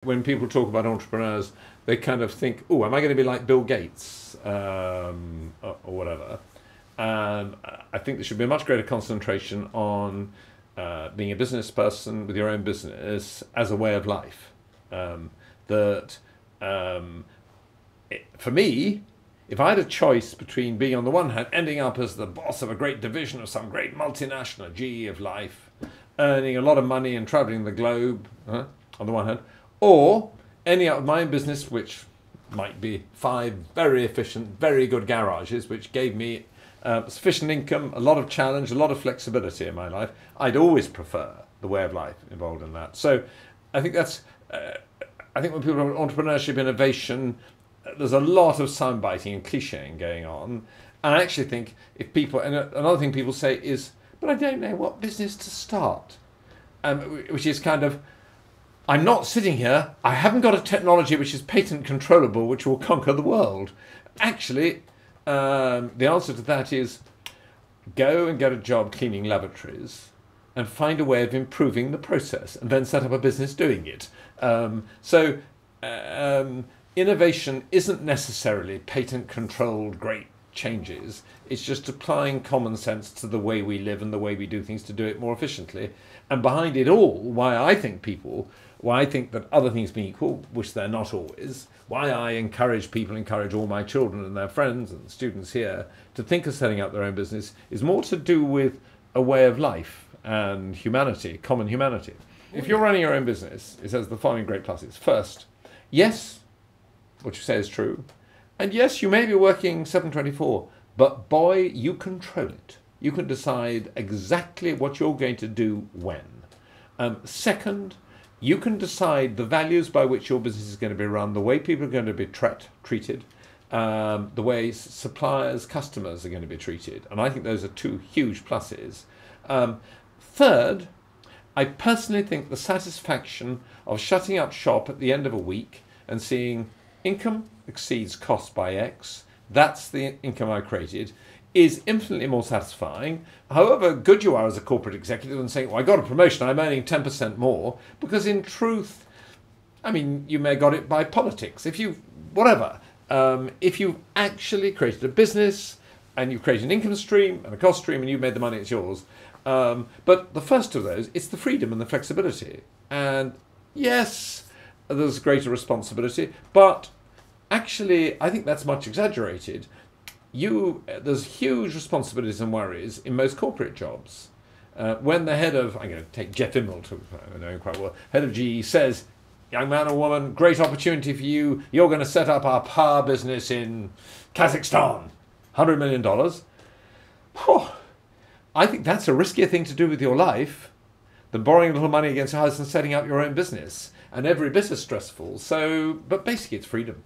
When people talk about entrepreneurs, they kind of think, oh, am I going to be like Bill Gates or whatever? And I think there should be a much greater concentration on being a business person with your own business as a way of life. For me, if I had a choice between being, on the one hand, ending up as the boss of a great division of some great multinational, GE of life, earning a lot of money and traveling the globe, on the one hand, or ending up with my own business, which might be 5 very efficient, very good garages, which gave me sufficient income, a lot of challenge, a lot of flexibility in my life, I'd always prefer the way of life involved in that. So I think that's, I think when people talk about entrepreneurship, innovation, there's a lot of soundbiting and cliché-ing going on. And I actually think if people, and another thing people say is, but I don't know what business to start, which is kind of, I'm not sitting here, I haven't got a technology which is patent controllable, which will conquer the world. Actually, the answer to that is go and get a job cleaning lavatories and find a way of improving the process and then set up a business doing it. Innovation isn't necessarily patent controlled great changes. It's just applying common sense to the way we live and the way we do things to do it more efficiently. And behind it all, why I think that other things being equal, which they're not always, why I encourage all my children and their friends and students here to think of setting up their own business is more to do with a way of life and humanity, common humanity. If you're running your own business, it has the following great pluses. First, yes, what you say is true. And yes, you may be working 7/24, but boy, you control it. You can decide exactly what you're going to do when. Second, you can decide the values by which your business is going to be run, the way people are going to be treated, the way suppliers, customers are going to be treated. And I think those are 2 huge pluses. Third, I personally think the satisfaction of shutting up shop at the end of a week and seeing income exceeds cost by X, that's the income I created, is infinitely more satisfying. However good you are as a corporate executive and saying, well, I got a promotion, I'm earning 10% more, because in truth, I mean, you may have got it by politics. If you've actually created a business and you've created an income stream and a cost stream and you've made the money, it's yours. But the first of those, it's the freedom and the flexibility. And yes, there's greater responsibility, but actually, I think that's much exaggerated. There's huge responsibilities and worries in most corporate jobs. When the head of, I'm going to take Jeff Immelt, who I know him quite well, head of GE says, young man or woman, great opportunity for you, you're going to set up our power business in Kazakhstan, $100 million. Whew. I think that's a riskier thing to do with your life than borrowing a little money against your house and setting up your own business. And every bit as stressful. So, but basically it's freedom.